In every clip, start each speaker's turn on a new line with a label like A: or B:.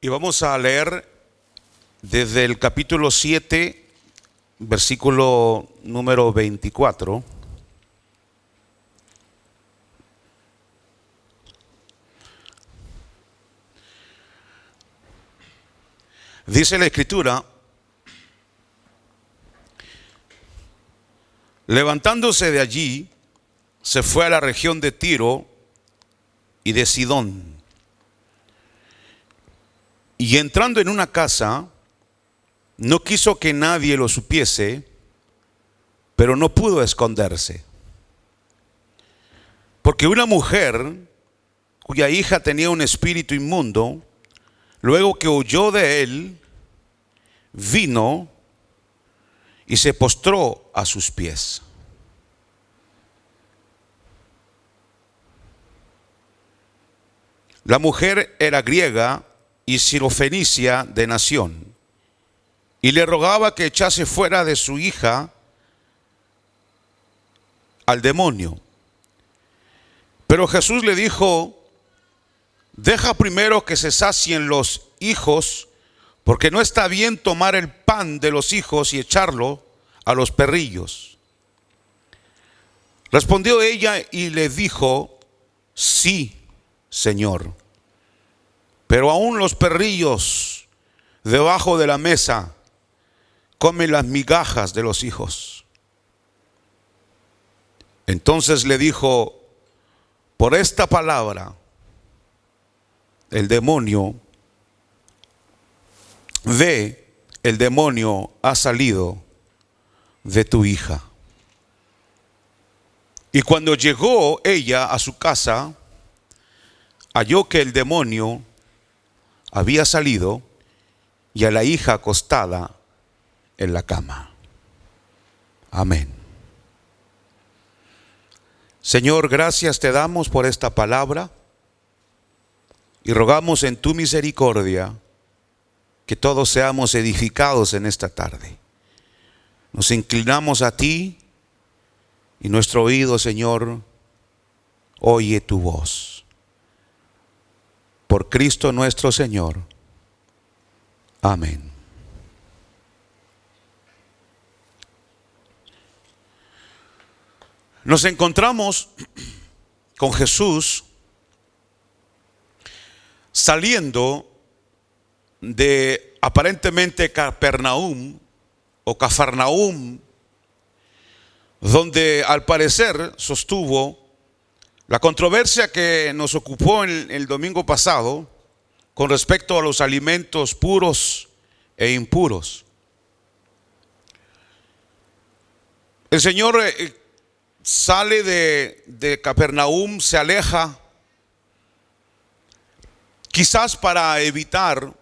A: Y vamos a leer desde el capítulo 7, versículo número 24. Dice la Escritura: levantándose de allí, se fue a la región de Tiro y de Sidón. Y entrando en una casa, no quiso que nadie lo supiese, pero no pudo esconderse. Porque una mujer cuya hija tenía un espíritu inmundo, luego que huyó de él, vino y se postró a sus pies. La mujer era griega y sirofenicia de nación, y le rogaba que echase fuera de su hija al demonio. Pero Jesús le dijo: deja primero que se sacien los hijos, porque no está bien tomar el pan de los hijos y echarlo a los perrillos. Respondió ella y le dijo: sí, Señor, pero aún los perrillos debajo de la mesa comen las migajas de los hijos. Entonces le dijo: por esta palabra el demonio ha salido de tu hija. Y cuando llegó ella a su casa, halló que el demonio había salido y a la hija acostada en la cama. Amén. Señor, gracias te damos por esta palabra y rogamos en tu misericordia que todos seamos edificados en esta tarde. Nos inclinamos a ti y nuestro oído, Señor, oye tu voz. Por Cristo nuestro Señor. Amén. Nos encontramos con Jesús saliendo de aparentemente Capernaum o Cafarnaum, donde al parecer sostuvo la controversia que nos ocupó el domingo pasado con respecto a los alimentos puros e impuros. El Señor sale de Capernaum, se aleja, quizás para evitar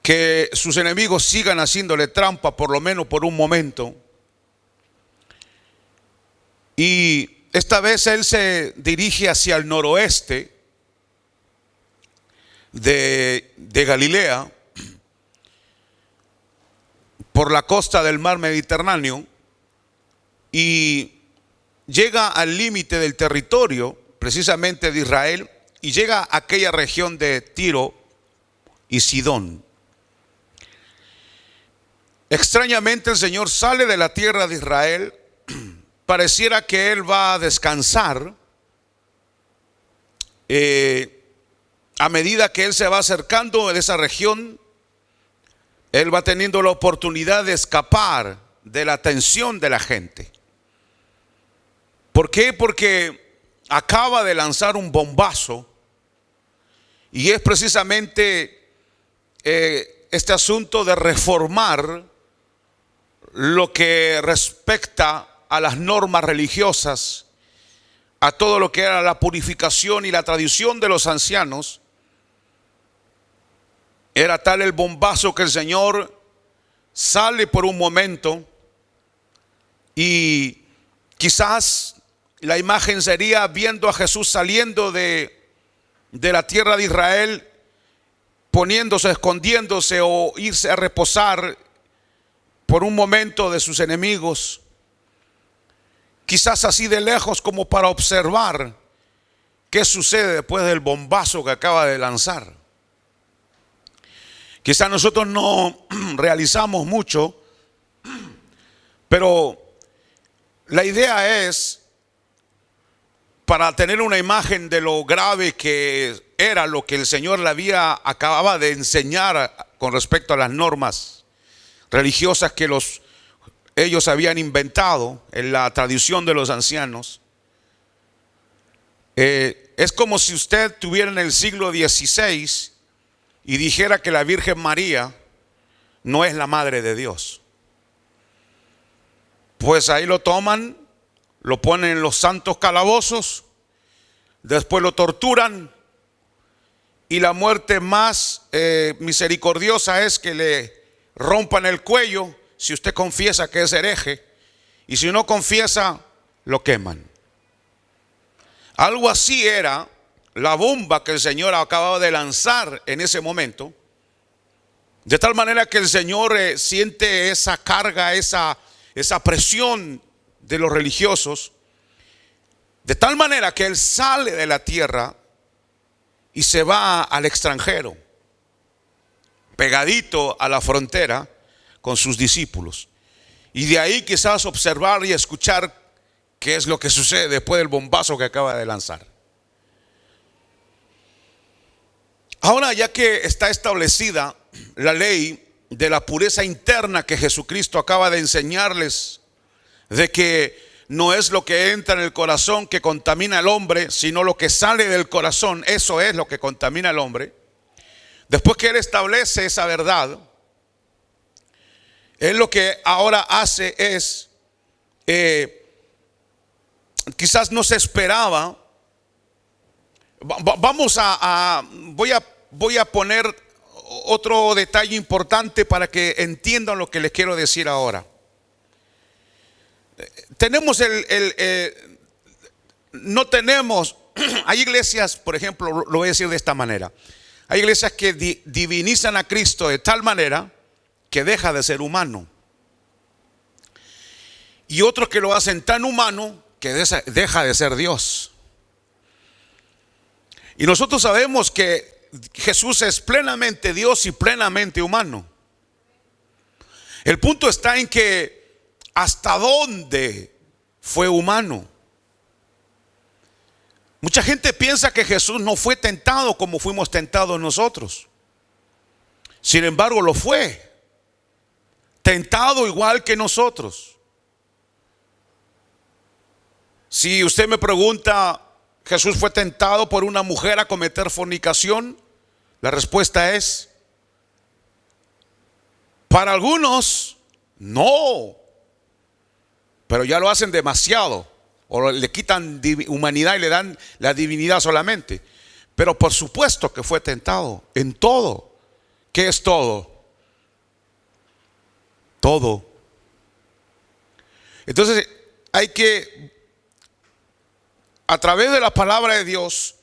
A: que sus enemigos sigan haciéndole trampa, por lo menos por un momento. Y esta vez él se dirige hacia el noroeste de Galilea, por la costa del mar Mediterráneo, y llega al límite del territorio precisamente de Israel, y llega a aquella región de Tiro y Sidón. Extrañamente el Señor sale de la tierra de Israel. Pareciera que Él va a descansar a medida que Él se va acercando de esa región. Él va teniendo la oportunidad de escapar de la atención de la gente. ¿Por qué? Porque acaba de lanzar un bombazo, y es precisamente este asunto de reformar lo que respecta a las normas religiosas, a todo lo que era la purificación y la tradición de los ancianos. Era tal el bombazo que el Señor sale por un momento, y quizás la imagen sería viendo a Jesús saliendo de la tierra de Israel, poniéndose, escondiéndose o irse a reposar por un momento de sus enemigos. Quizás así de lejos, como para observar qué sucede después del bombazo que acaba de lanzar. Quizás nosotros no realizamos mucho, pero la idea es para tener una imagen de lo grave que era lo que el Señor le acababa de enseñar con respecto a las normas religiosas que ellos habían inventado en la tradición de los ancianos. Es como si usted estuviera en el siglo XVI y dijera que la Virgen María no es la Madre de Dios. Pues ahí lo toman, lo ponen en los santos calabozos, después lo torturan, y la muerte más misericordiosa es que le rompan el cuello si usted confiesa que es hereje, y si no confiesa, lo queman. Algo así era la bomba que el Señor acababa de lanzar en ese momento, de tal manera que el Señor siente esa carga, esa presión de los religiosos, de tal manera que Él sale de la tierra y se va al extranjero, pegadito a la frontera con sus discípulos, y de ahí quizás observar y escuchar qué es lo que sucede después del bombazo que acaba de lanzar. Ahora, ya que está establecida la ley de la pureza interna que Jesucristo acaba de enseñarles, de que no es lo que entra en el corazón que contamina al hombre, sino lo que sale del corazón, eso es lo que contamina al hombre. Después que Él establece esa verdad, Él lo que ahora hace es, quizás no se esperaba, voy a poner otro detalle importante para que entiendan lo que les quiero decir ahora. No tenemos, hay iglesias, por ejemplo, lo voy a decir de esta manera, hay iglesias que divinizan a Cristo de tal manera que deja de ser humano, y otros que lo hacen tan humano que deja de ser Dios. Y nosotros sabemos que Jesús es plenamente Dios y plenamente humano. El punto está en que hasta dónde fue humano. Mucha gente piensa que Jesús no fue tentado como fuimos tentados nosotros. Sin embargo, lo fue. Tentado igual que nosotros. Si usted me pregunta, ¿Jesús fue tentado por una mujer a cometer fornicación? La respuesta es, para algunos, no. Pero ya lo hacen demasiado, o le quitan humanidad y le dan la divinidad solamente. Pero por supuesto que fue tentado en todo. ¿Qué es todo? Todo. Entonces hay que, a través de la palabra de Dios,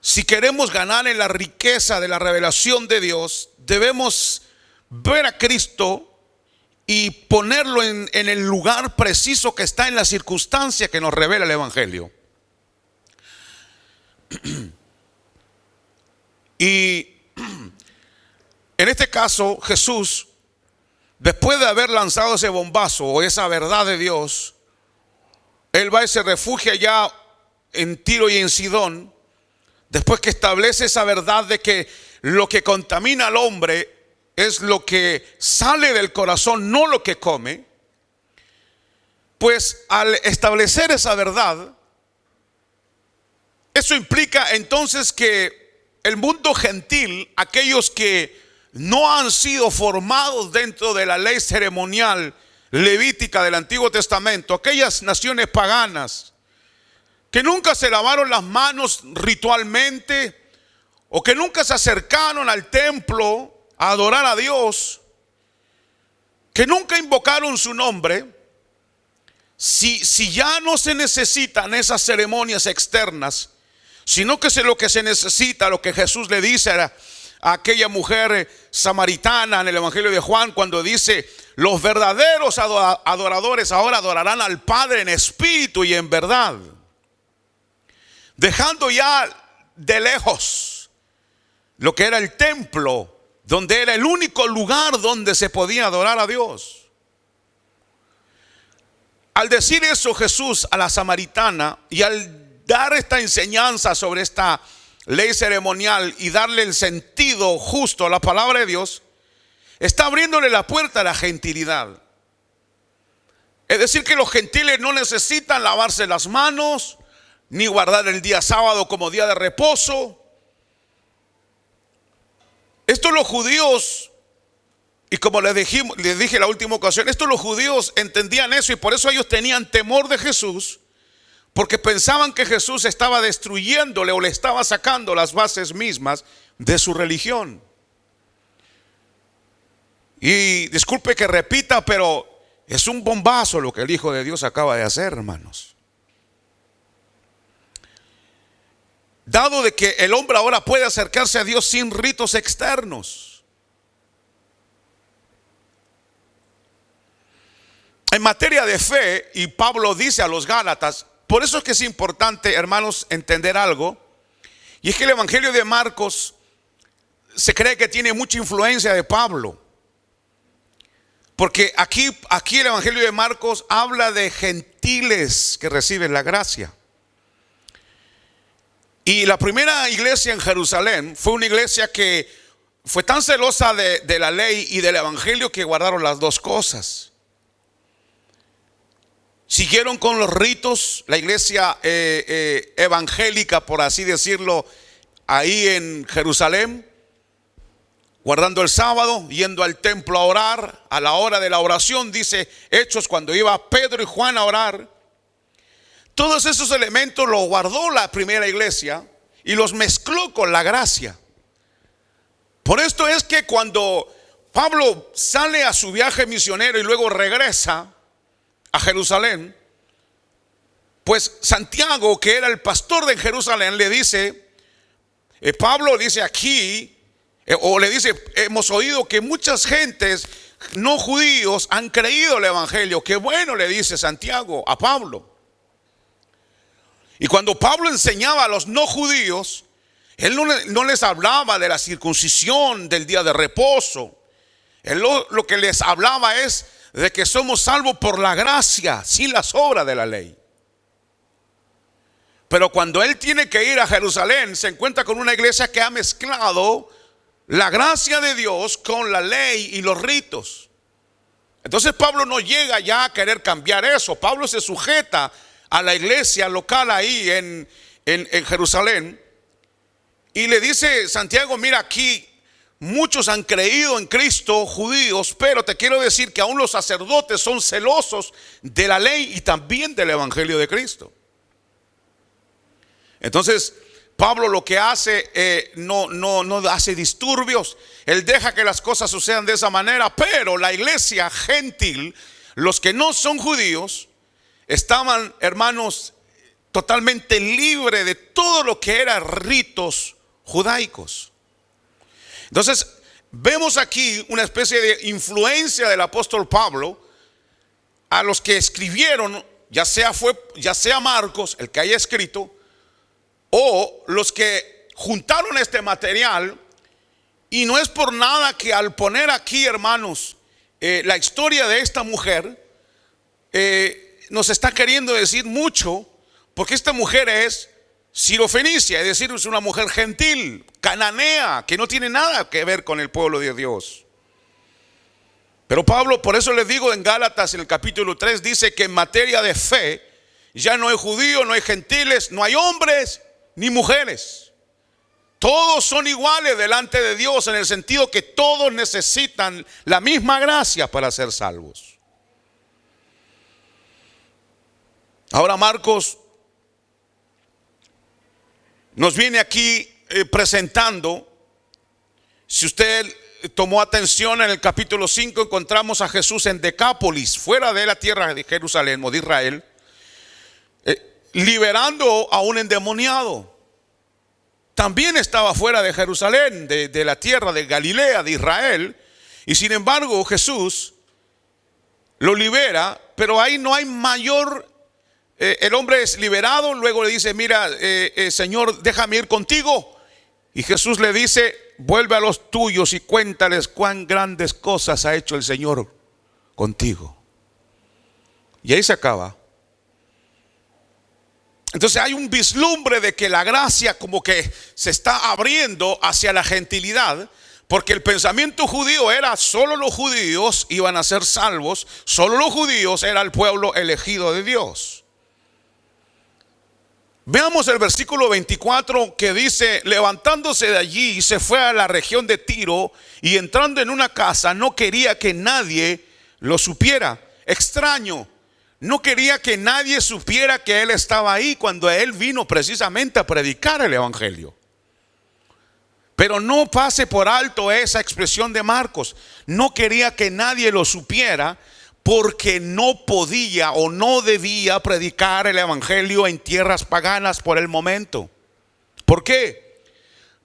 A: si queremos ganar en la riqueza de la revelación de Dios, debemos ver a Cristo y ponerlo en el lugar preciso que está en la circunstancia que nos revela el Evangelio. Y en este caso, Jesús, después de haber lanzado ese bombazo o esa verdad de Dios, Él va y se refugia ya en Tiro y en Sidón, después que establece esa verdad de que lo que contamina al hombre es lo que sale del corazón, no lo que come. Pues al establecer esa verdad, eso implica entonces que el mundo gentil, aquellos que no han sido formados dentro de la ley ceremonial levítica del Antiguo Testamento, aquellas naciones paganas que nunca se lavaron las manos ritualmente o que nunca se acercaron al templo a adorar a Dios, que nunca invocaron su nombre, si ya no se necesitan esas ceremonias externas, sino que lo que se necesita, lo que Jesús le dice a aquella mujer samaritana en el Evangelio de Juan, cuando dice: los verdaderos adoradores ahora adorarán al Padre en espíritu y en verdad, dejando ya de lejos lo que era el templo donde era el único lugar donde se podía adorar a Dios. Al decir eso Jesús a la samaritana y al dar esta enseñanza sobre esta ley ceremonial y darle el sentido justo a la palabra de Dios, está abriéndole la puerta a la gentilidad. Es decir, que los gentiles no necesitan lavarse las manos, ni guardar el día sábado como día de reposo. Esto los judíos, y como les dije la última ocasión, esto los judíos entendían eso y por eso ellos tenían temor de Jesús, porque pensaban que Jesús estaba destruyéndole o le estaba sacando las bases mismas de su religión. Y disculpe que repita, pero es un bombazo lo que el Hijo de Dios acaba de hacer, hermanos. Dado de que el hombre ahora puede acercarse a Dios sin ritos externos. En materia de fe, y Pablo dice a los Gálatas, por eso es que es importante, hermanos, entender algo, y es que el Evangelio de Marcos se cree que tiene mucha influencia de Pablo. Porque aquí el Evangelio de Marcos habla de gentiles que reciben la gracia. Y la primera iglesia en Jerusalén fue una iglesia que fue tan celosa de la ley y del Evangelio que guardaron las dos cosas. Siguieron con los ritos, la iglesia evangélica, por así decirlo, ahí en Jerusalén, guardando el sábado, yendo al templo a orar, a la hora de la oración, dice Hechos, cuando iba Pedro y Juan a orar. Todos esos elementos los guardó la primera iglesia y los mezcló con la gracia. Por esto es que cuando Pablo sale a su viaje misionero y luego regresa a Jerusalén, pues Santiago, que era el pastor de Jerusalén, le dice, Pablo dice aquí, o le dice, hemos oído que muchas gentes no judíos han creído el evangelio. Qué bueno, le dice Santiago a Pablo. Y cuando Pablo enseñaba a los no judíos, él no les hablaba de la circuncisión, del día de reposo. Él lo que les hablaba es de que somos salvos por la gracia, sin las obras de la ley. Pero cuando él tiene que ir a Jerusalén, se encuentra con una iglesia que ha mezclado la gracia de Dios con la ley y los ritos. Entonces Pablo no llega ya a querer cambiar eso. Pablo se sujeta a la iglesia local ahí en Jerusalén y le dice Santiago, mira, aquí muchos han creído en Cristo, judíos, pero te quiero decir que aún los sacerdotes son celosos de la ley y también del evangelio de Cristo. Entonces Pablo lo que hace, no hace disturbios, él deja que las cosas sucedan de esa manera, pero la iglesia gentil, los que no son judíos, estaban, hermanos, totalmente libres de todo lo que eran ritos judaicos. Entonces vemos aquí una especie de influencia del apóstol Pablo a los que escribieron, ya sea Marcos, el que haya escrito, o los que juntaron este material. Y no es por nada que al poner aquí, hermanos, la historia de esta mujer, nos está queriendo decir mucho, porque esta mujer es sirofenicia, es decir, es una mujer gentil, cananea, que no tiene nada que ver con el pueblo de Dios. Pero Pablo, por eso les digo en Gálatas, en el capítulo 3, dice que en materia de fe, ya no hay judíos, no hay gentiles, no hay hombres ni mujeres. Todos son iguales delante de Dios, en el sentido que todos necesitan la misma gracia para ser salvos. Ahora Marcos nos viene aquí presentando, si usted tomó atención, en el capítulo 5 encontramos a Jesús en Decápolis, fuera de la tierra de Jerusalén o de Israel, liberando a un endemoniado. También estaba fuera de Jerusalén, de la tierra de Galilea, de Israel, y sin embargo Jesús lo libera, pero ahí no hay mayor. El hombre es liberado, luego le dice, mira, Señor, déjame ir contigo. Y Jesús le dice, vuelve a los tuyos y cuéntales cuán grandes cosas ha hecho el Señor contigo. Y ahí se acaba. Entonces hay un vislumbre de que la gracia como que se está abriendo hacia la gentilidad, porque el pensamiento judío era solo los judíos iban a ser salvos, solo los judíos era el pueblo elegido de Dios. Veamos el versículo 24 que dice: levantándose de allí se fue a la región de Tiro, y entrando en una casa no quería que nadie lo supiera. Extraño, no quería que nadie supiera que él estaba ahí cuando él vino precisamente a predicar el evangelio. Pero no pase por alto esa expresión de Marcos. No quería que nadie lo supiera porque no podía o no debía predicar el evangelio en tierras paganas por el momento. ¿Por qué?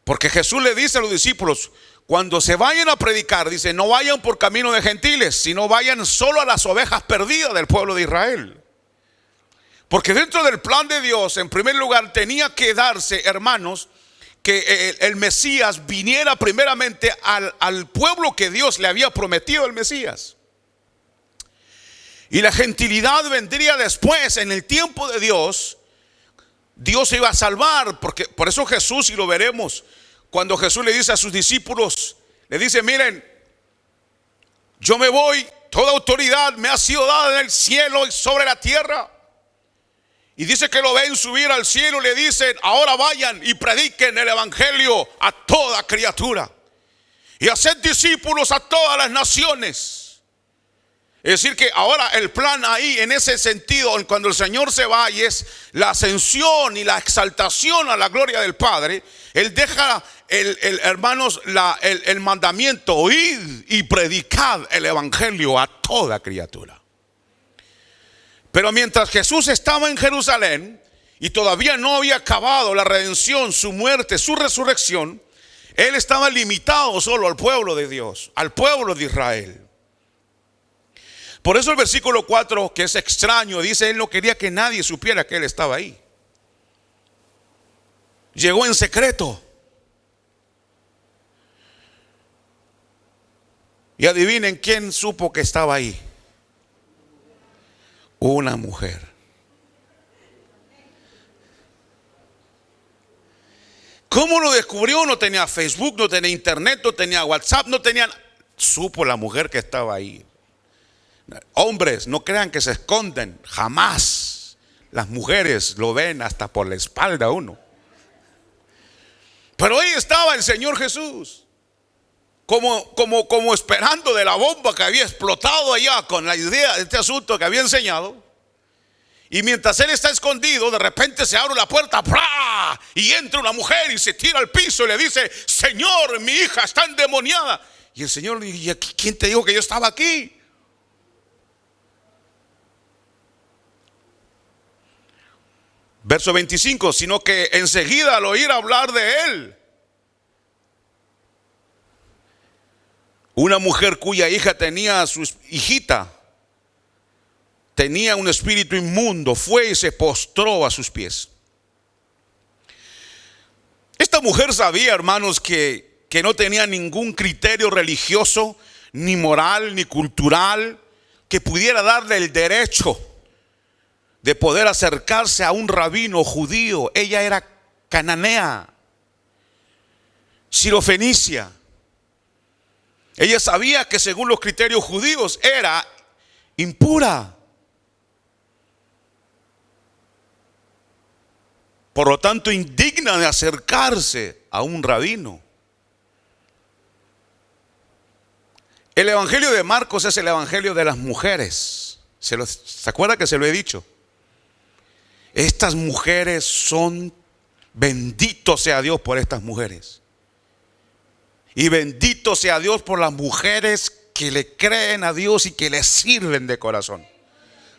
A: Porque Jesús le dice a los discípulos: cuando se vayan a predicar, dice, no vayan por camino de gentiles, sino vayan solo a las ovejas perdidas del pueblo de Israel. Porque dentro del plan de Dios, en primer lugar, tenía que darse, hermanos, que el Mesías viniera primeramente al pueblo que Dios le había prometido el Mesías. Y la gentilidad vendría después. En el tiempo de Dios, Dios se iba a salvar. Porque por eso Jesús, y lo veremos, cuando Jesús le dice a sus discípulos, le dice: miren, yo me voy, toda autoridad me ha sido dada en el cielo y sobre la tierra. Y dice que lo ven subir al cielo y le dicen: ahora vayan y prediquen el evangelio a toda criatura y haced discípulos a todas las naciones. Es decir que ahora el plan ahí, en ese sentido, cuando el Señor se va y es la ascensión y la exaltación a la gloria del Padre, Él deja, hermanos, el mandamiento: oíd y predicad el evangelio a toda criatura. Pero mientras Jesús estaba en Jerusalén y todavía no había acabado la redención, su muerte, su resurrección, Él estaba limitado solo al pueblo de Dios, al pueblo de Israel. Por eso el versículo 4, que es extraño, dice: Él no quería que nadie supiera que Él estaba ahí. Llegó en secreto. Y adivinen quién supo que estaba ahí. Una mujer. ¿Cómo lo descubrió? No tenía Facebook, no tenía internet, no tenía WhatsApp, no tenía. Supo la mujer que estaba ahí. Hombres, no crean que se esconden, jamás. Las mujeres lo ven hasta por la espalda a uno. Pero ahí estaba el Señor Jesús, como esperando de la bomba que había explotado allá con la idea de este asunto que había enseñado. Y mientras él está escondido, de repente se abre la puerta, ¡plá! Y entra una mujer y se tira al piso y le dice: Señor, mi hija está endemoniada. Y el Señor le dice: ¿quién te dijo que yo estaba aquí? Verso 25, sino que enseguida al oír hablar de él, una mujer cuya hija tenía, su hijita, tenía un espíritu inmundo, fue y se postró a sus pies. Esta mujer sabía, hermanos, que no tenía ningún criterio religioso, ni moral, ni cultural, que pudiera darle el derecho de poder acercarse a un rabino judío. Ella era cananea, sirofenicia. Ella sabía que según los criterios judíos era impura. Por lo tanto, indigna de acercarse a un rabino. El evangelio de Marcos es el evangelio de las mujeres. ¿Se acuerda que se lo he dicho? Estas mujeres son, bendito sea Dios por estas mujeres. Y bendito sea Dios por las mujeres que le creen a Dios y que le sirven de corazón.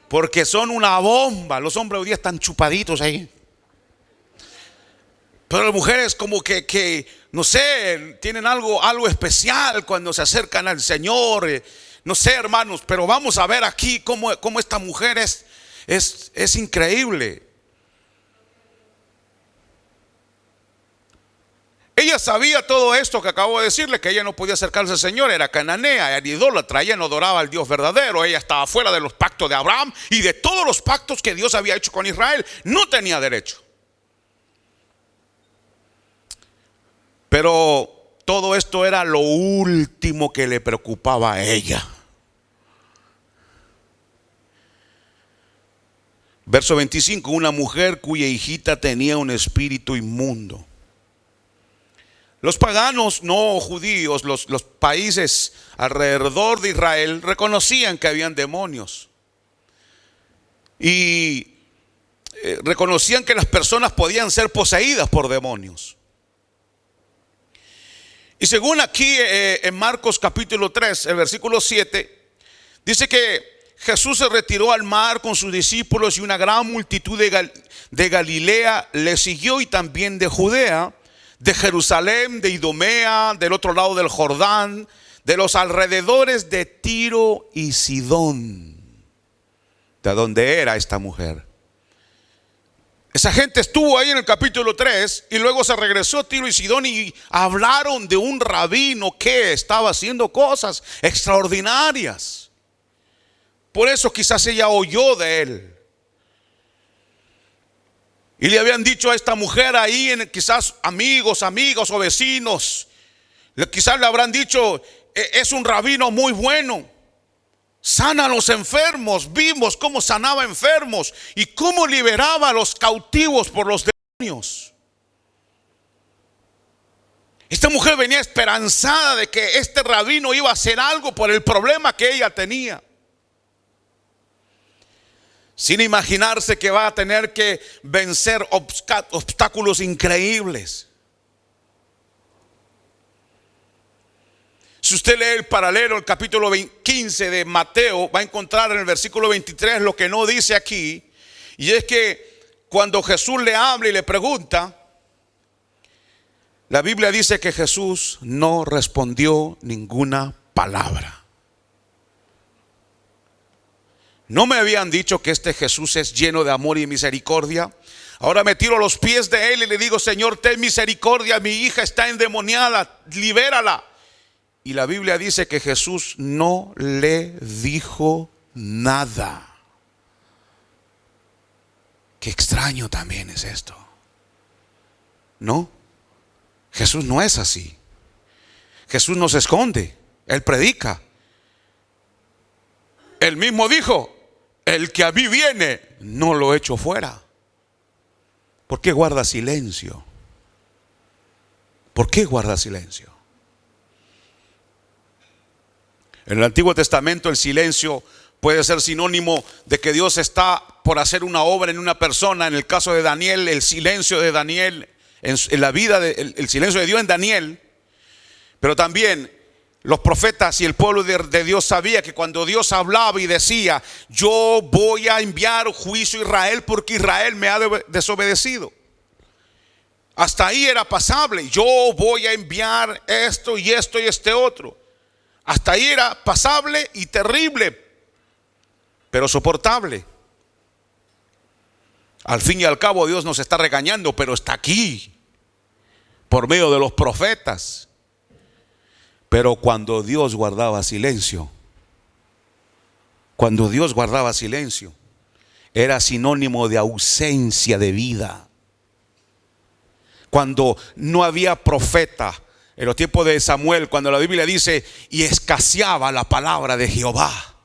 A: Porque son una bomba. Los hombres hoy día están chupaditos ahí. Pero las mujeres como que no sé, tienen algo especial cuando se acercan al Señor. No sé, hermanos, pero vamos a ver aquí cómo esta mujer es increíble. Ella Ella sabía todo esto que acabo de decirle, que ella no podía acercarse al Señor, era cananea, era idólatra, ella no adoraba al Dios verdadero, ella estaba fuera de los pactos de Abraham y de todos los pactos que Dios había hecho con Israel, no tenía derecho. Pero todo esto era lo último que le preocupaba a ella. Verso 25, una mujer cuya hijita tenía un espíritu inmundo. Los paganos no judíos, los países alrededor de Israel reconocían que habían demonios. Y reconocían que las personas podían ser poseídas por demonios. Y según aquí en Marcos capítulo 3, el versículo 7, dice que Jesús se retiró al mar con sus discípulos y una gran multitud de Galilea le siguió, y también de Judea, de Jerusalén, de Idumea, del otro lado del Jordán, de los alrededores de Tiro y Sidón, de donde era esta mujer. Esa gente estuvo ahí en el capítulo 3 y luego se regresó a Tiro y Sidón y hablaron de un rabino que estaba haciendo cosas extraordinarias. Por eso quizás ella oyó de él. Y le habían dicho a esta mujer ahí, quizás amigos o vecinos, quizás le habrán dicho: es un rabino muy bueno, sana a los enfermos. Vimos cómo sanaba enfermos y cómo liberaba a los cautivos por los demonios. Esta mujer venía esperanzada de que este rabino iba a hacer algo por el problema que ella tenía, sin imaginarse que va a tener que vencer obstáculos increíbles. Si usted lee el paralelo, el capítulo 15 de Mateo, va a encontrar en el versículo 23 lo que no dice aquí. Y es que cuando Jesús le habla y le pregunta, la Biblia dice que Jesús no respondió ninguna palabra. ¿No me habían dicho que este Jesús es lleno de amor y misericordia? Ahora me tiro a los pies de él y le digo: Señor, ten misericordia, mi hija está endemoniada, libérala. Y la Biblia dice que Jesús no le dijo nada. Qué extraño también es esto, ¿no? Jesús no es así. Jesús no se esconde, él predica. Él mismo dijo: el que a mí viene, no lo echo fuera. ¿Por qué guarda silencio? ¿Por qué guarda silencio? En el Antiguo Testamento el silencio puede ser sinónimo de que Dios está por hacer una obra en una persona. En el caso de Daniel, el silencio de Daniel, en la vida, el silencio de Dios en Daniel. Pero también los profetas y el pueblo de Dios sabía que cuando Dios hablaba y decía: yo voy a enviar juicio a Israel porque Israel me ha desobedecido, hasta ahí era pasable. Yo voy a enviar esto y esto y este otro. Hasta ahí era pasable y terrible, pero soportable. Al fin y al cabo Dios nos está regañando, pero está aquí por medio de los profetas. Pero cuando Dios guardaba silencio, era sinónimo de ausencia de vida. Cuando no había profeta, en los tiempos de Samuel, cuando la Biblia dice: y escaseaba la palabra de Jehová.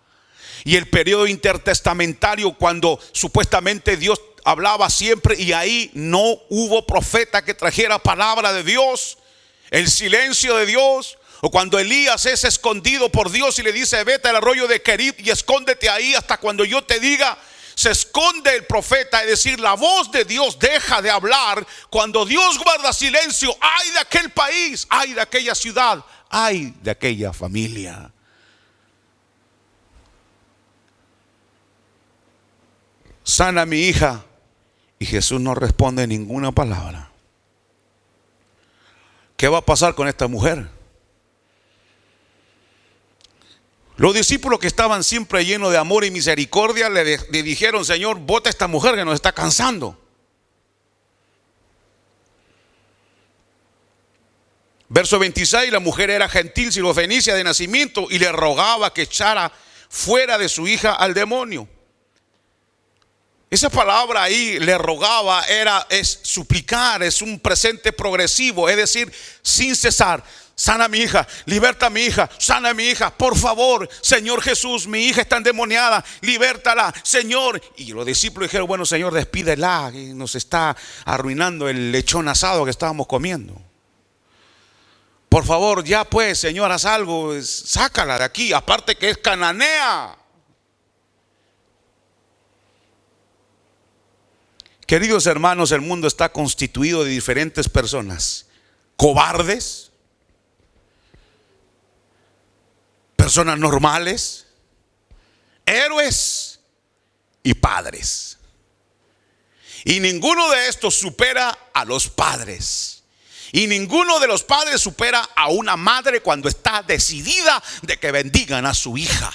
A: Y el periodo intertestamentario, cuando supuestamente Dios hablaba siempre y ahí no hubo profeta que trajera palabra de Dios. El silencio de Dios. O cuando Elías es escondido por Dios y le dice: vete al arroyo de Querib y escóndete ahí hasta cuando yo te diga. Se esconde el profeta, es decir, la voz de Dios deja de hablar. Cuando Dios guarda silencio, ay de aquel país, ay de aquella ciudad, ay de aquella familia. Sana a mi hija, y Jesús no responde ninguna palabra. ¿Qué va a pasar con esta mujer? Los discípulos, que estaban siempre llenos de amor y misericordia, le dijeron: Señor, bota a esta mujer que nos está cansando. Verso 26, la mujer era gentil sirofenicia de nacimiento y le rogaba que echara fuera de su hija al demonio. Esa palabra ahí, le rogaba, es suplicar, es un presente progresivo, es decir, sin cesar. Sana a mi hija, liberta a mi hija, sana a mi hija, por favor, Señor Jesús, mi hija está endemoniada, libértala, Señor. Y los discípulos dijeron, bueno, Señor, despídela, que nos está arruinando el lechón asado que estábamos comiendo. Por favor, ya pues, Señor, haz algo, sácala de aquí, aparte que es cananea. Queridos hermanos, el mundo está constituido de diferentes personas: cobardes, personas normales, héroes y padres. Y ninguno de estos supera a los padres. Y ninguno de los padres supera a una madre cuando está decidida de que bendigan a su hija.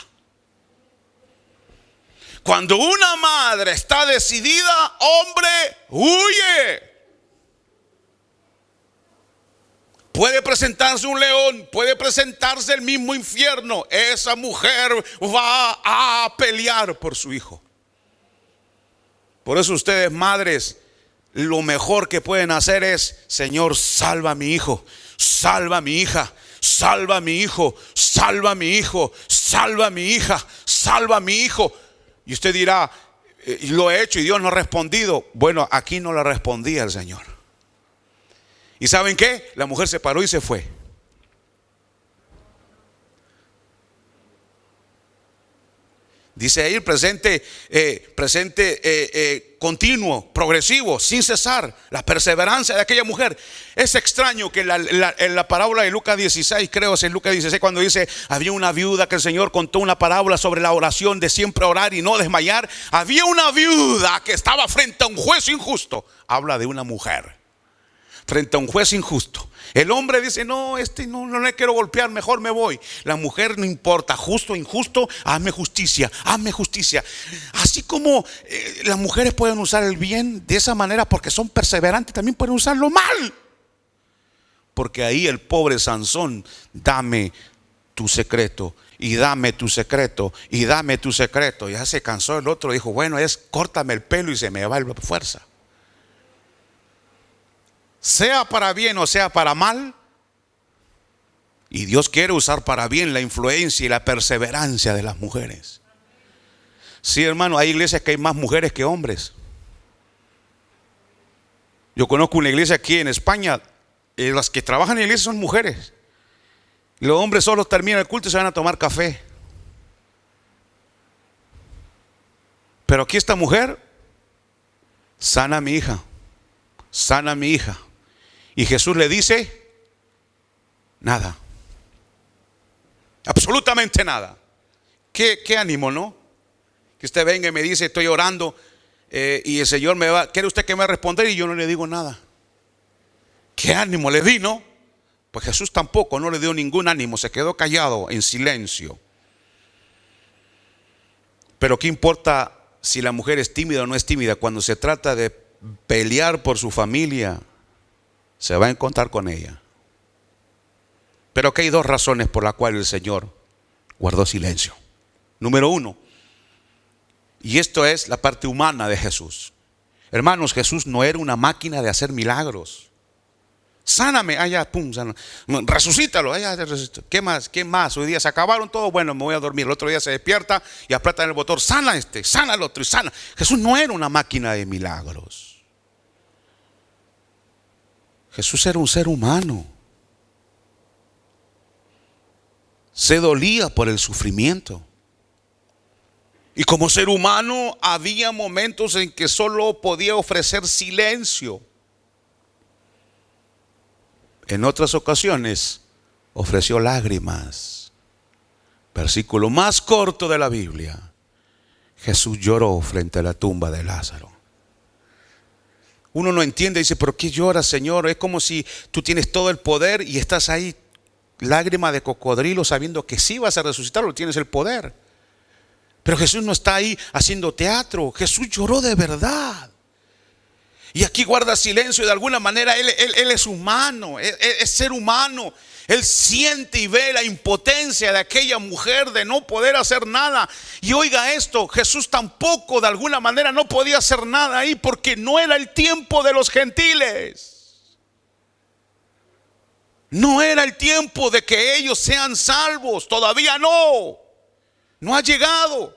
A: Cuando una madre está decidida, hombre, huye. Puede presentarse un león, puede presentarse el mismo infierno. Esa mujer va a pelear por su hijo. Por eso ustedes, madres, lo mejor que pueden hacer es: Señor, salva a mi hijo, salva a mi hija, salva a mi hijo, salva a mi hijo, salva a mi hija, salva a mi hijo. Y usted dirá, lo he hecho y Dios no ha respondido. Bueno, aquí no le respondía el Señor. ¿Y saben qué? La mujer se paró y se fue. Dice ahí presente continuo, progresivo, sin cesar, la perseverancia de aquella mujer. Es extraño que en la parábola de Lucas 16, creo es en Lucas 16, cuando dice, había una viuda que el Señor contó una parábola sobre la oración de siempre orar y no desmayar. Había una viuda que estaba frente a un juez injusto. Habla de una mujer frente a un juez injusto. El hombre dice, no le quiero golpear, mejor me voy. La mujer, no importa, justo o injusto, hazme justicia, hazme justicia. Así como las mujeres pueden usar el bien de esa manera porque son perseverantes, también pueden usarlo mal. Porque ahí el pobre Sansón, dame tu secreto, y dame tu secreto, y dame tu secreto. Ya se cansó el otro, dijo, bueno, córtame el pelo y se me va la fuerza. Sea para bien o sea para mal, y Dios quiere usar para bien la influencia y la perseverancia de las mujeres. Sí, hermano, hay iglesias que hay más mujeres que hombres. Yo conozco una iglesia aquí en España, las que trabajan en la iglesia son mujeres. Los hombres solo terminan el culto y se van a tomar café. Pero aquí esta mujer, sana a mi hija, sana a mi hija. Y Jesús le dice, nada, absolutamente nada. Qué ánimo, ¿no? Que usted venga y me dice, estoy orando y el Señor ¿quiere usted que me responda? Y yo no le digo nada. Qué ánimo le di, ¿no? Pues Jesús tampoco, no le dio ningún ánimo, se quedó callado, en silencio. Pero ¿qué importa si la mujer es tímida o no es tímida? Cuando se trata de pelear por su familia, se va a encontrar con ella. Pero aquí hay dos razones por las cuales el Señor guardó silencio. Número uno, y esto es la parte humana de Jesús. Hermanos, Jesús no era una máquina de hacer milagros. Sáname, allá, pum, sana. Resucítalo, allá, resucítalo. ¿Qué más? ¿Qué más? Hoy día se acabaron todo, bueno, me voy a dormir. El otro día se despierta y aprieta en el botón, sana sana al otro y sana. Jesús no era una máquina de milagros. Jesús era un ser humano. Se dolía por el sufrimiento. Y como ser humano había momentos en que solo podía ofrecer silencio. En otras ocasiones ofreció lágrimas. Versículo más corto de la Biblia. Jesús lloró frente a la tumba de Lázaro. Uno no entiende, dice, ¿pero qué lloras, Señor? Es como si tú tienes todo el poder y estás ahí, lágrima de cocodrilo, sabiendo que sí vas a resucitarlo, tienes el poder. Pero Jesús no está ahí haciendo teatro, Jesús lloró de verdad. Y aquí guarda silencio. De alguna manera él es humano, es ser humano. Él siente y ve la impotencia de aquella mujer de no poder hacer nada. Y oiga esto, Jesús tampoco de alguna manera no podía hacer nada ahí, porque no era el tiempo de los gentiles. No era el tiempo de que ellos sean salvos. Todavía no ha llegado.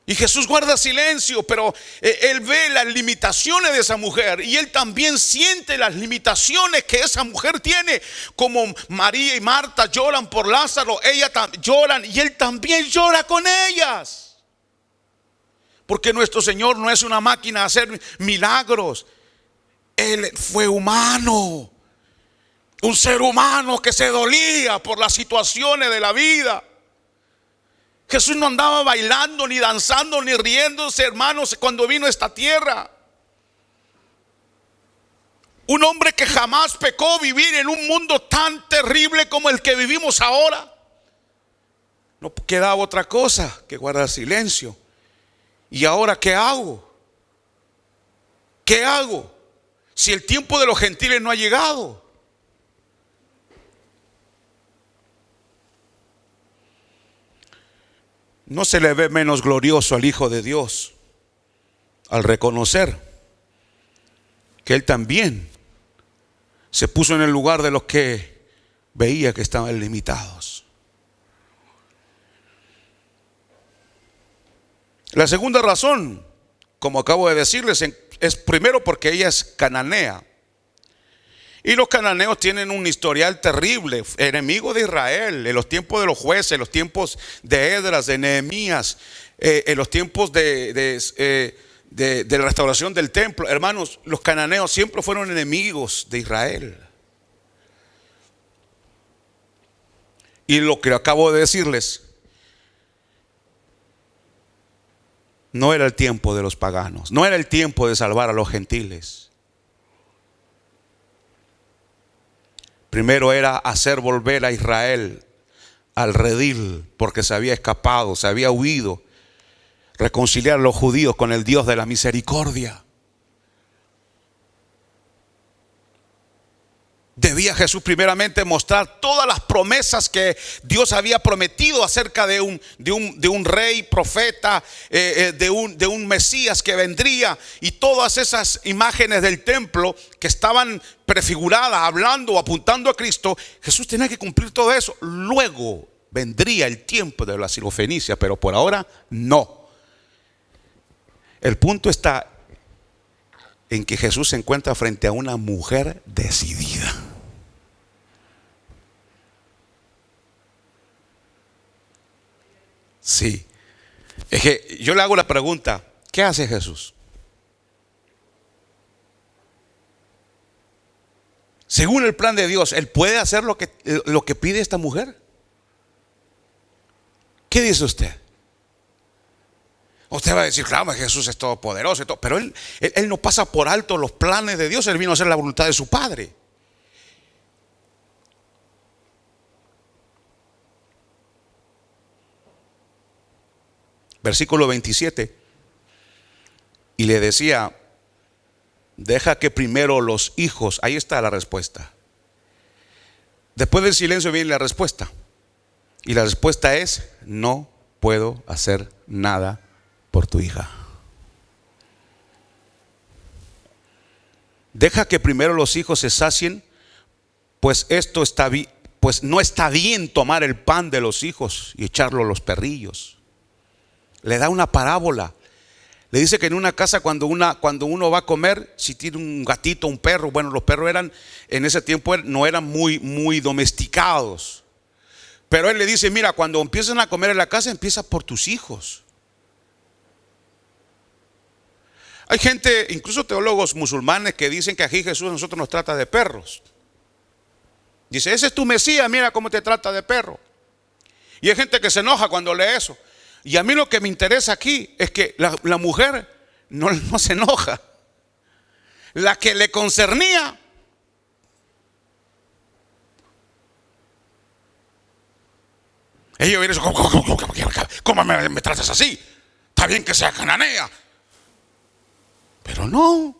A: Y Jesús guarda silencio, pero él ve las limitaciones de esa mujer, y él también siente las limitaciones que esa mujer tiene. Como María y Marta lloran por Lázaro, ellas lloran, y él también llora con ellas. Porque nuestro Señor no es una máquina de hacer milagros. Él fue humano, un ser humano que se dolía por las situaciones de la vida. Jesús no andaba bailando, ni danzando, ni riéndose, hermanos, cuando vino a esta tierra. Un hombre que jamás pecó, vivir en un mundo tan terrible como el que vivimos ahora. No quedaba otra cosa que guardar silencio. ¿Y ahora qué hago? ¿Qué hago si el tiempo de los gentiles no ha llegado? No se le ve menos glorioso al Hijo de Dios al reconocer que Él también se puso en el lugar de los que veía que estaban limitados. La segunda razón, como acabo de decirles, es primero porque ella es cananea. Y los cananeos tienen un historial terrible, enemigo de Israel, en los tiempos de los jueces, en los tiempos de Esdras, de Nehemías, en los tiempos de la restauración del templo. Hermanos, los cananeos siempre fueron enemigos de Israel. Y lo que acabo de decirles, no era el tiempo de los paganos, no era el tiempo de salvar a los gentiles. Primero era hacer volver a Israel al redil, porque se había escapado, se había huido. Reconciliar a los judíos con el Dios de la misericordia. Debía Jesús primeramente mostrar todas las promesas que Dios había prometido acerca de un rey, profeta, de un Mesías que vendría, y todas esas imágenes del templo que estaban prefiguradas, hablando o apuntando a Cristo. Jesús tenía que cumplir todo eso. Luego vendría el tiempo de la sirofenicia, pero por ahora no. El punto está en que Jesús se encuentra frente a una mujer decidida. Sí, es que yo le hago la pregunta, ¿qué hace Jesús? Según el plan de Dios, ¿Él puede hacer lo que pide esta mujer? ¿Qué dice usted? Usted va a decir, claro, Jesús es todopoderoso y todo, pero él no pasa por alto los planes de Dios. Él vino a hacer la voluntad de su Padre. Versículo 27. Y le decía, deja que primero los hijos. Ahí está la respuesta. Después del silencio viene la respuesta. Y la respuesta es, no puedo hacer nada por tu hija. Deja que primero los hijos se sacien, pues pues no está bien tomar el pan de los hijos y echarlo a los perrillos. Le da una parábola. Le dice que en una casa cuando uno va a comer, si tiene un gatito, un perro, bueno, los perros en ese tiempo no eran muy domesticados. Pero él le dice, mira, cuando empiezan a comer en la casa, empieza por tus hijos. Hay gente, incluso teólogos musulmanes, que dicen que aquí Jesús a nosotros nos trata de perros. Dice, ese es tu Mesías, mira cómo te trata de perro. Y hay gente que se enoja cuando lee eso. Y a mí lo que me interesa aquí es que la mujer no se enoja. La que le concernía, ella viene, ¿cómo me tratas así? Está bien que sea cananea, pero Pero no.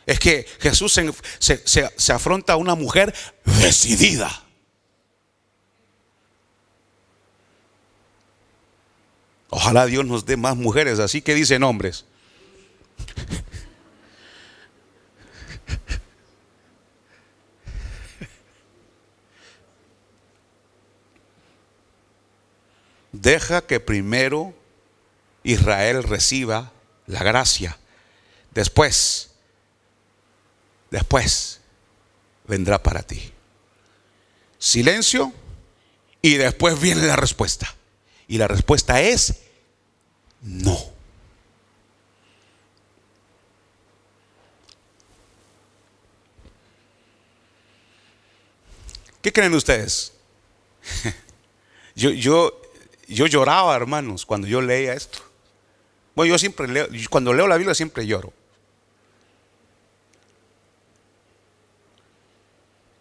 A: Es que Jesús se afronta a una mujer decidida. Ojalá Dios nos dé más mujeres así que dicen hombres. Deja que primero Israel reciba la gracia. Después vendrá para ti. Silencio y después viene la respuesta. Y la respuesta es no. ¿Qué creen ustedes? Yo lloraba, hermanos, cuando yo leía esto. Bueno, yo siempre leo, cuando leo la Biblia siempre lloro.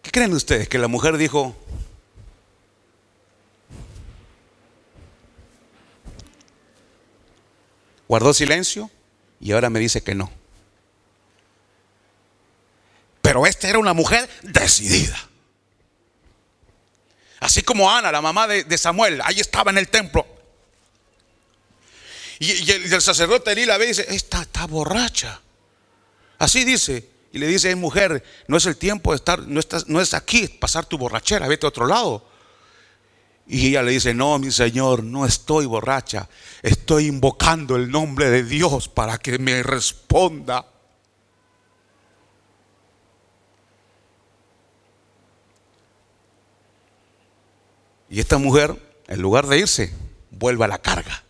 A: ¿Qué creen ustedes? Que la mujer dijo: guardó silencio y ahora me dice que no. Pero esta era una mujer decidida. Así como Ana, la mamá de Samuel, ahí estaba en el templo. Y el sacerdote Elí la ve y dice: está borracha. Así dice. Y le dice: mujer, no es el tiempo de estar, no es aquí pasar tu borrachera, vete a otro lado. Y ella le dice: no, mi señor, no estoy borracha. Estoy invocando el nombre de Dios para que me responda. Y esta mujer, en lugar de irse, vuelve a la carga.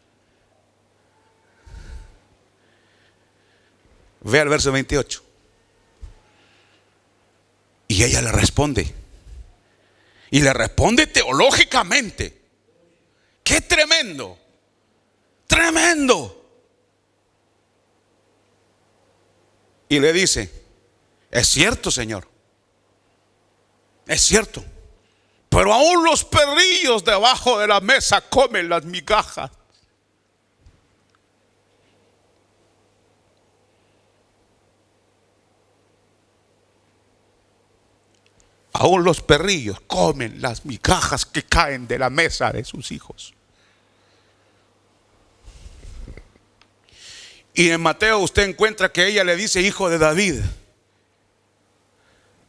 A: Ve al verso 28. Y ella le responde. Y le responde teológicamente. ¡Qué tremendo! ¡Tremendo! Y le dice: es cierto, Señor. Es cierto. Pero aún los perrillos debajo de la mesa comen las migajas. Aún los perrillos comen las migajas que caen de la mesa de sus hijos. Y en Mateo usted encuentra que ella le dice: hijo de David,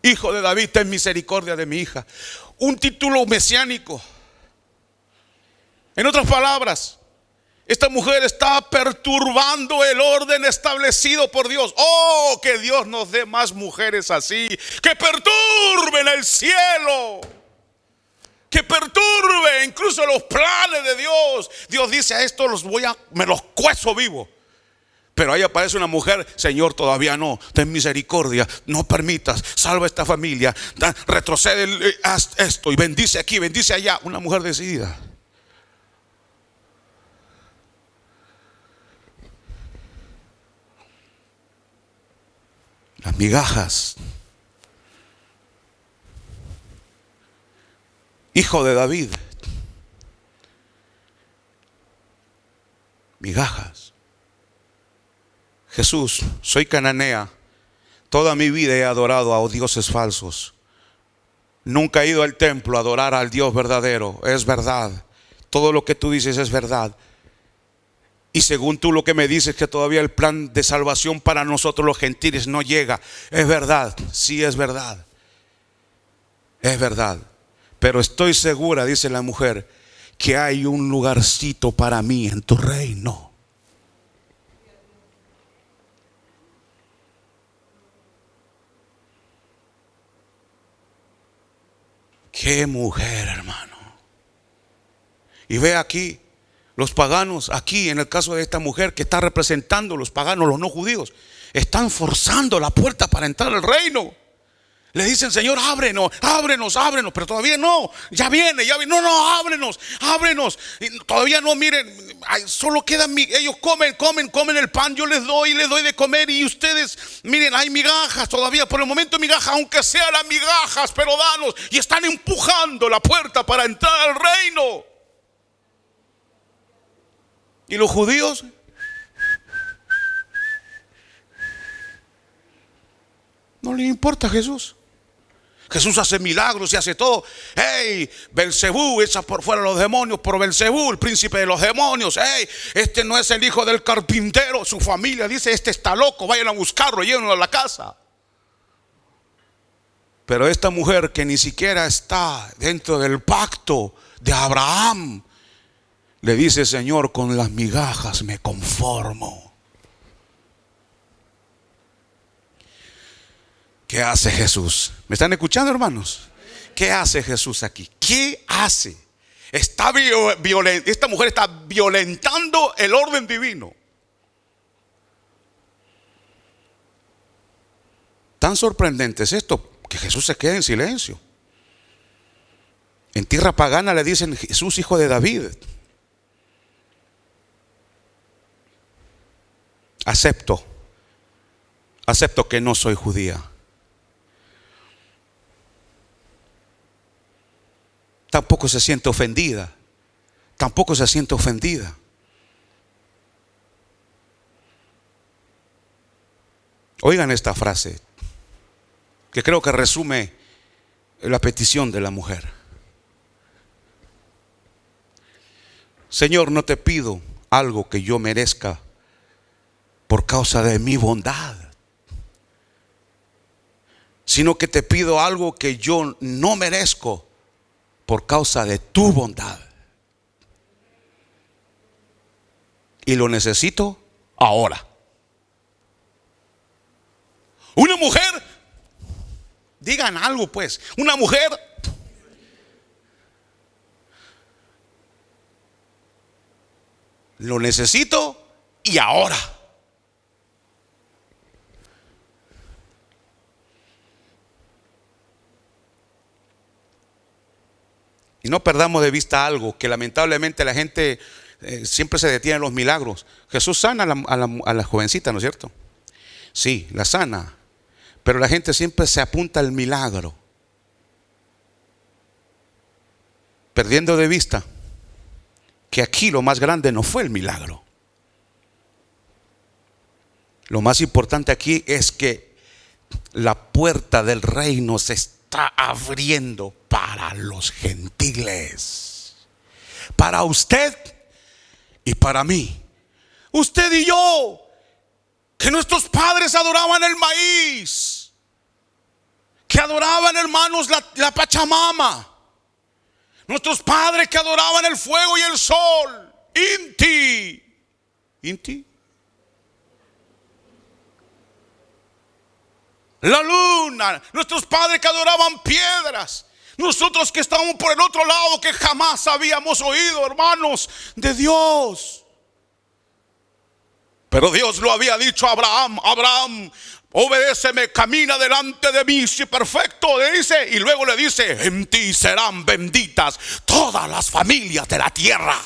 A: hijo de David, ten misericordia de mi hija. Un título mesiánico. En otras palabras, esta mujer está perturbando el orden establecido por Dios. Oh, que Dios nos dé más mujeres así, que perturben el cielo, que perturbe incluso los planes de Dios. Dios dice: a esto me los cuezo vivo. Pero ahí aparece una mujer: Señor, todavía no, ten misericordia, no permitas, salva a esta familia, retrocede, haz esto y bendice aquí, bendice allá. Una mujer decidida. Las migajas. Hijo de David. Migajas. Jesús, soy cananea. Toda mi vida he adorado a dioses falsos. Nunca he ido al templo a adorar al Dios verdadero. Es verdad. Todo lo que tú dices es verdad. Y según tú lo que me dices, que todavía el plan de salvación para nosotros los gentiles no llega. Es verdad, sí es verdad. Es verdad. Pero estoy segura, dice la mujer, que hay un lugarcito para mí en tu reino. Qué mujer, hermano. Y ve aquí. Los paganos, aquí en el caso de esta mujer que está representando, los paganos, los no judíos, están forzando la puerta para entrar al reino. Le dicen: Señor, ábrenos, ábrenos, ábrenos. Pero todavía no, ya viene. No, ábrenos, ábrenos. Y todavía no, miren, solo quedan, ellos comen el pan, yo les doy de comer. Y ustedes, miren, hay migajas todavía, por el momento migajas, aunque sean las migajas, pero danos. Y están empujando la puerta para entrar al reino. Y los judíos, No le importa a Jesús. Jesús hace milagros y hace todo. Hey, Belcebú echa por fuera los demonios por Belcebú, el príncipe de los demonios. Hey, este no es el hijo del carpintero. Su familia dice: este está loco, vayan a buscarlo, llévenlo a la casa. Pero esta mujer que ni siquiera está dentro del pacto de Abraham, le dice: Señor, con las migajas me conformo. ¿Qué hace Jesús? ¿Me están escuchando, hermanos? ¿Qué hace Jesús aquí? ¿Qué hace? Esta mujer está violentando el orden divino. Tan sorprendente es esto, que Jesús se queda en silencio. En tierra pagana le dicen: Jesús, hijo de David. Acepto que no soy judía. Tampoco se siente ofendida. Tampoco se siente ofendida. Oigan esta frase, que creo que resume la petición de la mujer. Señor, no te pido algo que yo merezca por causa de mi bondad, sino que te pido algo que yo no merezco por causa de tu bondad. Y lo necesito ahora. Una mujer, digan algo pues, una mujer lo necesito y ahora. Y no perdamos de vista algo, que lamentablemente la gente siempre se detiene en los milagros. Jesús sana a la jovencita, ¿no es cierto? Sí, la sana. Pero la gente siempre se apunta al milagro, perdiendo de vista que aquí lo más grande no fue el milagro. Lo más importante aquí es que la puerta del reino se está abriendo para los gentiles, para usted y para mí. Usted y yo, que nuestros padres adoraban el maíz, que adoraban, hermanos, la Pachamama. Nuestros padres que adoraban el fuego y el sol, Inti, la luna. Nuestros padres que adoraban piedras. Nosotros que estábamos por el otro lado, que jamás habíamos oído, hermanos, de Dios. Pero Dios lo había dicho a Abraham: Abraham, obedéceme, camina delante de mí, sí, perfecto, le dice. Y luego le dice: en ti serán benditas todas las familias de la tierra.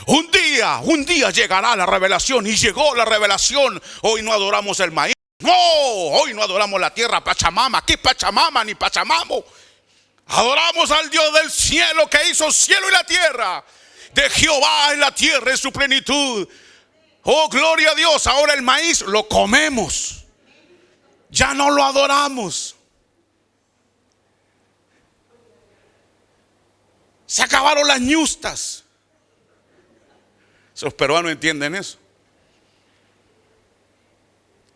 A: Un día llegará la revelación. Y llegó la revelación. Hoy no adoramos el maíz. No, hoy no adoramos la tierra Pachamama. ¿Qué Pachamama ni Pachamamo? Adoramos al Dios del cielo, que hizo cielo y la tierra. De Jehová en la tierra en su plenitud. Oh, gloria a Dios. Ahora el maíz lo comemos, ya no lo adoramos. Se acabaron las ñustas. Los peruanos entienden eso.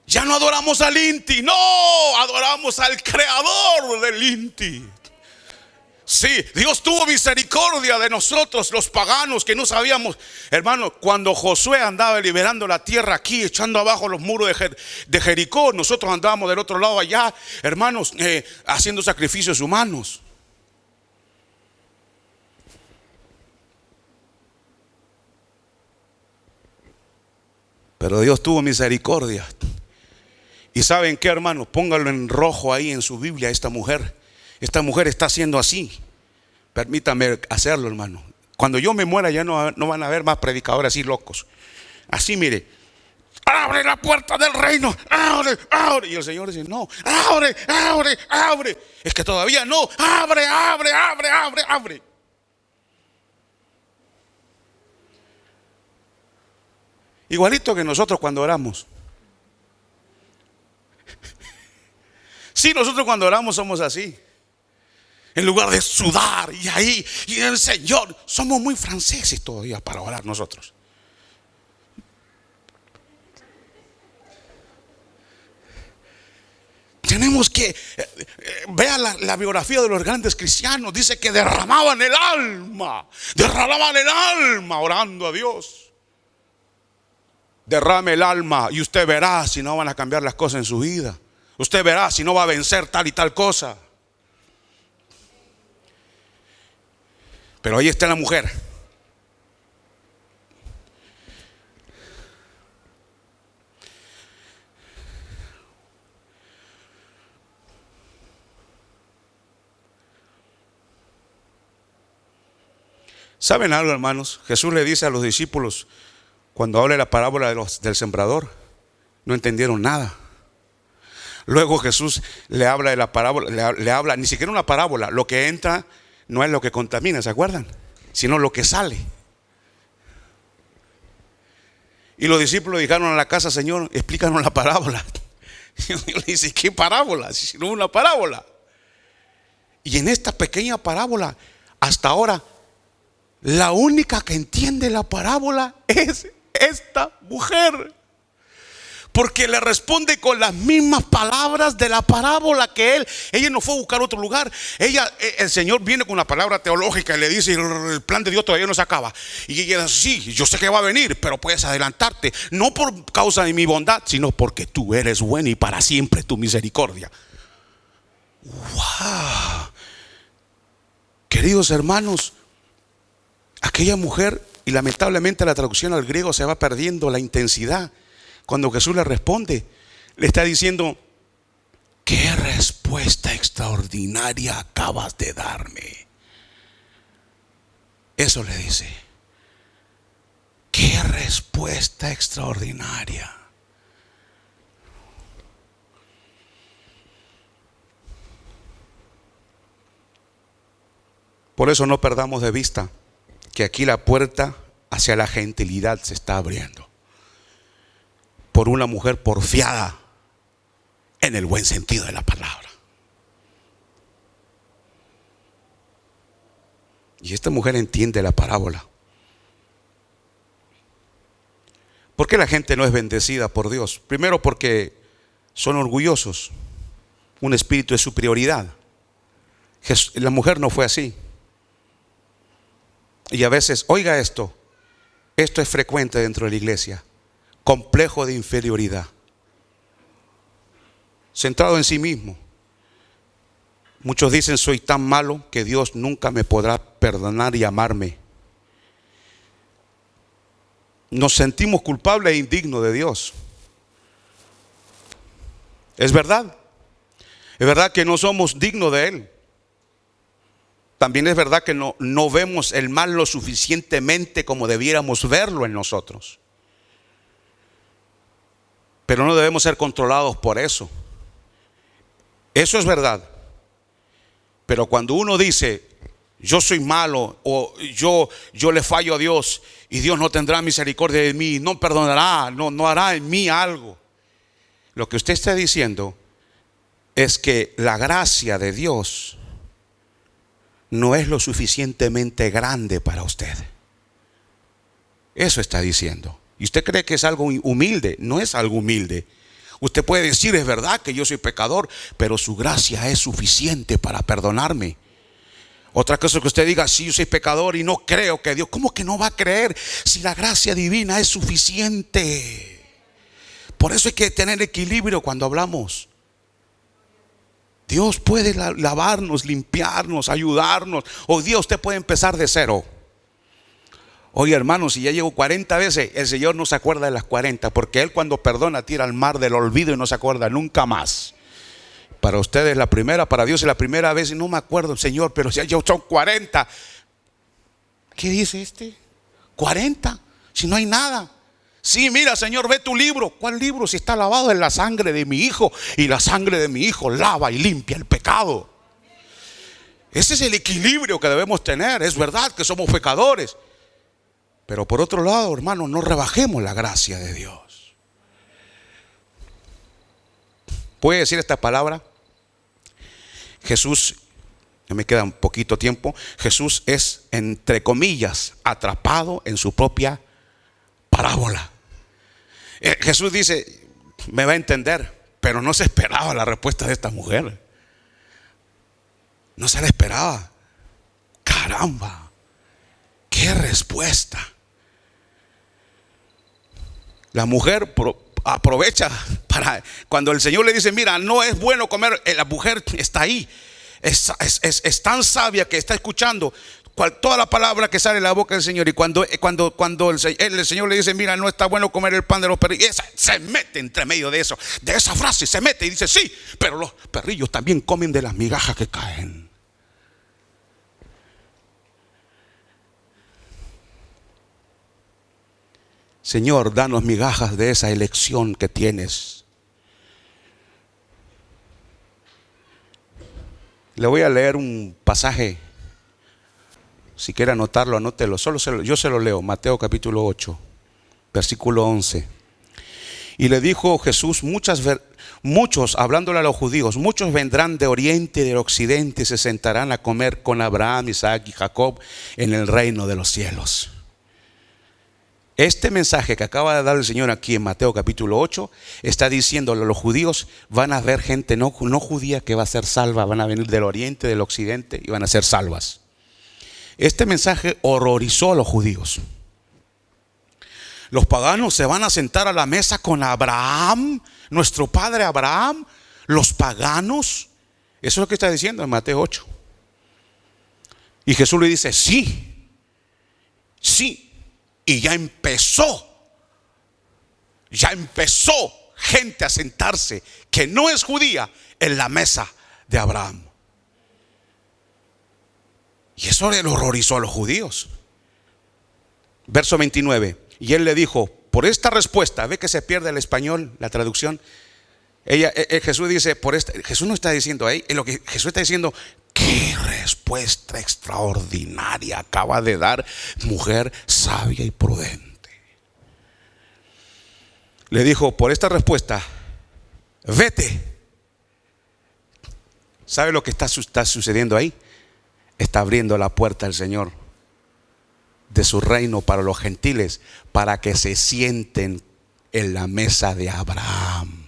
A: Ya no adoramos al Inti, no, adoramos al creador del Inti. Sí, Dios tuvo misericordia de nosotros, los paganos, que no sabíamos. Hermanos, cuando Josué andaba liberando la tierra aquí, echando abajo los muros de Jericó, nosotros andábamos del otro lado allá, hermanos, haciendo sacrificios humanos. Pero Dios tuvo misericordia. Y ¿saben qué, hermanos? Pónganlo en rojo ahí en su Biblia. Esta mujer está haciendo así. Permítame hacerlo, hermano. Cuando yo me muera ya no van a haber más predicadores así locos. Así, mire: abre la puerta del reino, abre, abre. Y el Señor dice: no, abre, abre, abre. Es que todavía no, abre, abre, abre, abre, abre. Igualito que nosotros cuando oramos. Sí, nosotros cuando oramos somos así. En lugar de sudar y ahí, y el Señor, somos muy franceses todavía para orar nosotros. Tenemos que, vea la biografía de los grandes cristianos, dice que derramaban el alma orando a Dios. Derrame el alma y usted verá si no van a cambiar las cosas en su vida. Usted verá si no va a vencer tal y tal cosa. Pero ahí está la mujer. ¿Saben algo, hermanos? Jesús le dice a los discípulos, cuando habla la parábola del sembrador, no entendieron nada. Luego Jesús le habla de la parábola, le habla, ni siquiera una parábola, lo que entra no es lo que contamina, ¿se acuerdan? Sino lo que sale. Y los discípulos dijeron a la casa, Señor, explícanos la parábola. Y yo le dice, ¿qué parábola? Si no es una parábola. Y en esta pequeña parábola, hasta ahora, la única que entiende la parábola es esta mujer. Porque le responde con las mismas palabras de la parábola que ella no fue a buscar otro lugar. El Señor viene con una palabra teológica y le dice, el plan de Dios todavía no se acaba. Y ella dice, sí, yo sé que va a venir, pero puedes adelantarte. No por causa de mi bondad, sino porque tú eres bueno y para siempre tu misericordia. ¡Wow! Queridos hermanos, aquella mujer, y lamentablemente la traducción al griego se va perdiendo la intensidad. Cuando Jesús le responde, le está diciendo, ¿qué respuesta extraordinaria acabas de darme? Eso le dice. ¿Qué respuesta extraordinaria? Por eso no perdamos de vista que aquí la puerta hacia la gentilidad se está abriendo. Por una mujer porfiada, en el buen sentido de la palabra. Y esta mujer entiende la parábola. ¿Por qué la gente no es bendecida por Dios? Primero porque son orgullosos, un espíritu de superioridad. La mujer no fue así. Y a veces, oiga esto es frecuente dentro de la iglesia. Complejo de inferioridad, centrado en sí mismo. Muchos dicen, soy tan malo que Dios nunca me podrá perdonar y amarme. Nos sentimos culpables e indignos de Dios. Es verdad que no somos dignos de Él. También es verdad que no vemos el mal lo suficientemente como debiéramos verlo en nosotros. Pero no debemos ser controlados por eso. Eso es verdad. Pero cuando uno dice, yo soy malo, o yo le fallo a Dios, y Dios no tendrá misericordia de mí, no perdonará, no hará en mí algo, lo que usted está diciendo es que la gracia de Dios no es lo suficientemente grande para usted. Eso está diciendo. Y usted cree que es algo humilde. No es algo humilde. Usted puede decir, es verdad que yo soy pecador, pero su gracia es suficiente para perdonarme. Otra cosa que usted diga, sí, yo soy pecador y no creo que Dios. ¿Cómo que no va a creer si la gracia divina es suficiente? Por eso hay que tener equilibrio cuando hablamos. Dios puede lavarnos, limpiarnos, ayudarnos. Hoy día usted puede empezar de cero. Oye, hermanos, si ya llevo 40 veces, el Señor no se acuerda de las 40, porque Él cuando perdona tira al mar del olvido y no se acuerda nunca más. Para ustedes la primera, para Dios es la primera vez y no me acuerdo, Señor, pero ya son 40. ¿Qué dice este? 40, si no hay nada. Sí, mira, Señor, ve tu libro. ¿Cuál libro? Si está lavado en la sangre de mi Hijo, y la sangre de mi Hijo lava y limpia el pecado. Ese es el equilibrio que debemos tener. Es verdad que somos pecadores, pero por otro lado, hermano, no rebajemos la gracia de Dios. ¿Puede decir esta palabra? Jesús, ya me queda un poquito tiempo, Jesús es, entre comillas, atrapado en su propia parábola. Jesús dice, me va a entender, pero no se esperaba la respuesta de esta mujer. No se la esperaba. Caramba, qué respuesta. La mujer aprovecha para, cuando el Señor le dice, mira, no es bueno comer, la mujer está ahí. Es tan sabia que está escuchando toda la palabra que sale de la boca del Señor. Y cuando el Señor le dice, mira, no está bueno comer el pan de los perrillos, se mete entre medio de esa frase, se mete y dice, sí, pero los perrillos también comen de las migajas que caen. Señor, danos migajas de esa elección que tienes. Le voy a leer un pasaje. Si quiere anotarlo, anótelo. Yo se lo leo. Mateo capítulo 8, versículo 11. Y le dijo Jesús, muchos, hablándole a los judíos, muchos vendrán de oriente y del occidente y se sentarán a comer con Abraham, Isaac y Jacob en el reino de los cielos. Este mensaje que acaba de dar el Señor aquí en Mateo capítulo 8 está diciéndole a los judíos, van a ver gente no judía que va a ser salva, van a venir del oriente, del occidente y van a ser salvas. Este mensaje horrorizó a los judíos. Los paganos se van a sentar a la mesa con Abraham, nuestro padre Abraham, los paganos. Eso es lo que está diciendo en Mateo 8. Y Jesús le dice, sí, sí. Y ya empezó gente a sentarse que no es judía en la mesa de Abraham. Y eso le horrorizó a los judíos. Verso 29. Y él le dijo, por esta respuesta, ve que se pierde el español, la traducción. Jesús dice, Jesús no está diciendo ahí, lo que Jesús está diciendo, qué respuesta extraordinaria acaba de dar mujer sabia y prudente. Le dijo, por esta respuesta, vete. ¿Sabe lo que está sucediendo ahí? Está abriendo la puerta el Señor de su reino para los gentiles, para que se sienten en la mesa de Abraham.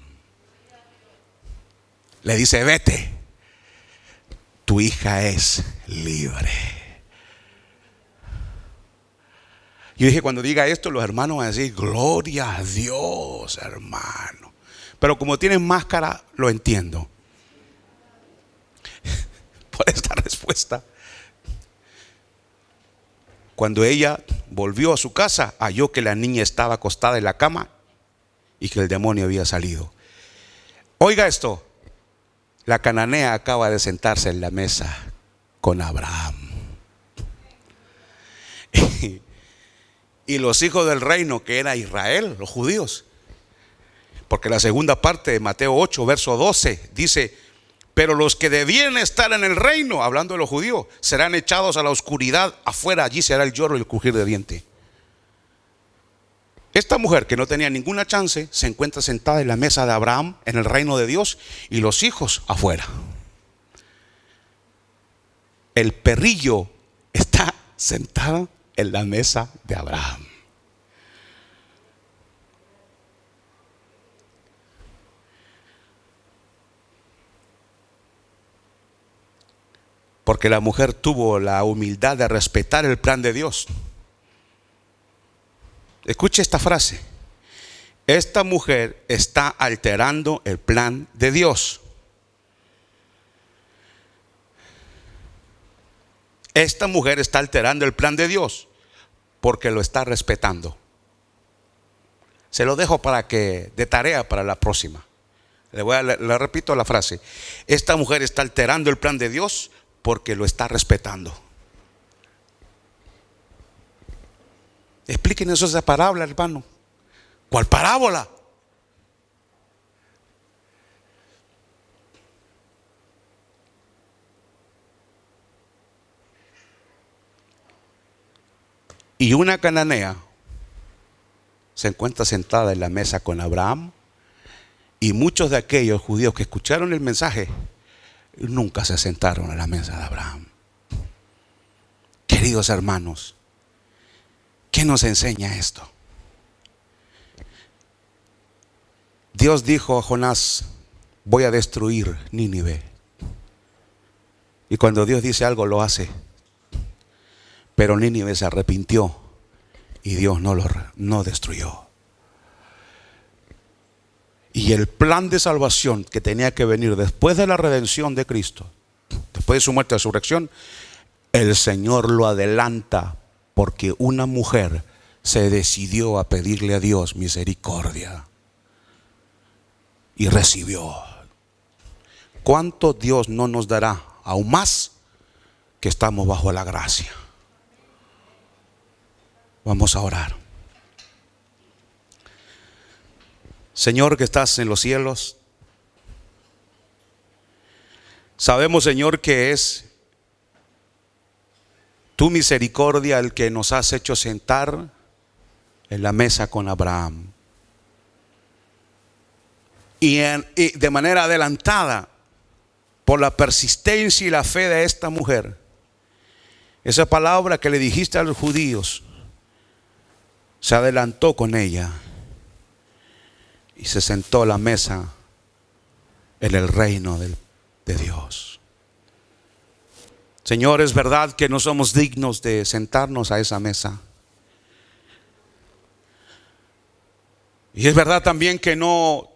A: Le dice, vete, tu hija es libre. Yo dije, cuando diga esto, los hermanos van a decir, gloria a Dios, hermano. Pero como tienen máscara, lo entiendo. Por esta respuesta, cuando ella volvió a su casa, halló que la niña estaba acostada en la cama y que el demonio había salido. Oiga esto, la cananea acaba de sentarse en la mesa con Abraham. Y los hijos del reino, que era Israel, los judíos, porque la segunda parte de Mateo 8, verso 12, dice, pero los que debían estar en el reino, hablando de los judíos, serán echados a la oscuridad afuera, allí será el lloro y el crujir de diente. Esta mujer que no tenía ninguna chance se encuentra sentada en la mesa de Abraham en el reino de Dios y los hijos afuera. El perrillo está sentado en la mesa de Abraham. Porque la mujer tuvo la humildad de respetar el plan de Dios. Escuche esta frase. Esta mujer está alterando el plan de Dios. Esta mujer está alterando el plan de Dios porque lo está respetando. Se lo dejo para que de tarea para la próxima. Le repito la frase. Esta mujer está alterando el plan de Dios porque lo está respetando. Explíquenos esa parábola, hermano. ¿Cuál parábola? Y una cananea se encuentra sentada en la mesa con Abraham, y muchos de aquellos judíos que escucharon el mensaje nunca se sentaron a la mesa de Abraham. Queridos hermanos, ¿qué nos enseña esto? Dios dijo a Jonás: voy a destruir Nínive. Y cuando Dios dice algo, lo hace. Pero Nínive se arrepintió y Dios no destruyó. Y el plan de salvación que tenía que venir después de la redención de Cristo, después de su muerte y resurrección, el Señor lo adelanta porque una mujer se decidió a pedirle a Dios misericordia y recibió. ¿Cuánto Dios no nos dará aún más que estamos bajo la gracia? Vamos a orar. Señor que estás en los cielos, sabemos, Señor, que es tu misericordia el que nos has hecho sentar en la mesa con Abraham. Y de manera adelantada, por la persistencia y la fe de esta mujer, esa palabra que le dijiste a los judíos, se adelantó con ella y se sentó a la mesa en el reino de Dios. Señor, es verdad que no somos dignos de sentarnos a esa mesa. Y es verdad también que no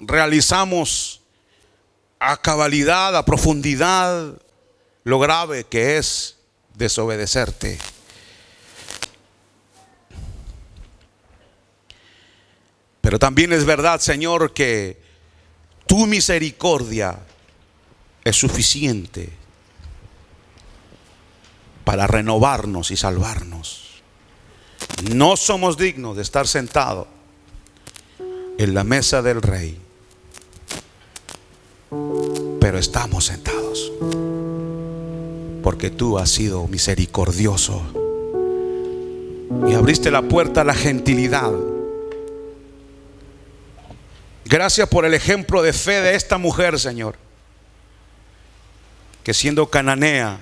A: realizamos a cabalidad, a profundidad, lo grave que es desobedecerte. Pero también es verdad, Señor, que tu misericordia es suficiente para renovarnos y salvarnos. No somos dignos de estar sentados en la mesa del Rey, pero estamos sentados porque tú has sido misericordioso y abriste la puerta a la gentilidad. Gracias por el ejemplo de fe de esta mujer, Señor, que siendo cananea,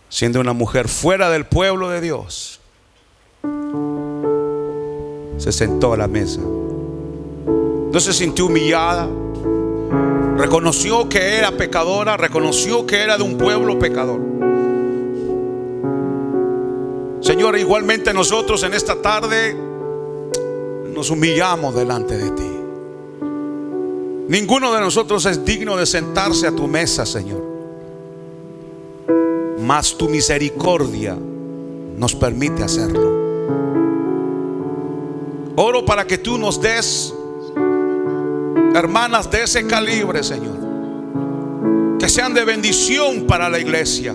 A: siendo una mujer fuera del pueblo de Dios, se sentó a la mesa. No se sintió humillada, reconoció que era pecadora, reconoció que era de un pueblo pecador. Señor, igualmente nosotros en esta tarde nos humillamos delante de ti. Ninguno de nosotros es digno de sentarse a tu mesa, Señor, mas tu misericordia nos permite hacerlo. Oro para que tú nos des hermanas de ese calibre, Señor, que sean de bendición para la iglesia,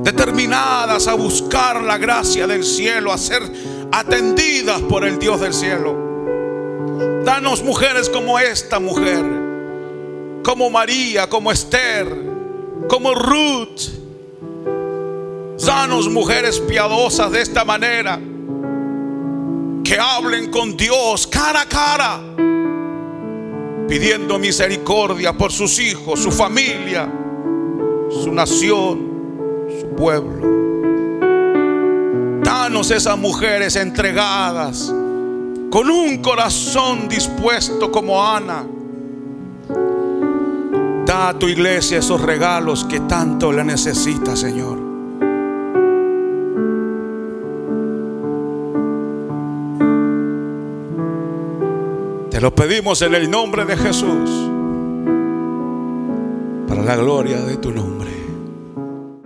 A: determinadas a buscar la gracia del cielo, a ser atendidas por el Dios del cielo. Danos mujeres como esta mujer, como María, como Esther, como Ruth. Danos mujeres piadosas de esta manera, que hablen con Dios cara a cara, pidiendo misericordia por sus hijos, su familia, su nación, su pueblo. Danos esas mujeres entregadas, con un corazón dispuesto como Ana. Da a tu iglesia esos regalos que tanto le necesita, Señor. Te lo pedimos en el nombre de Jesús, para la gloria de tu nombre.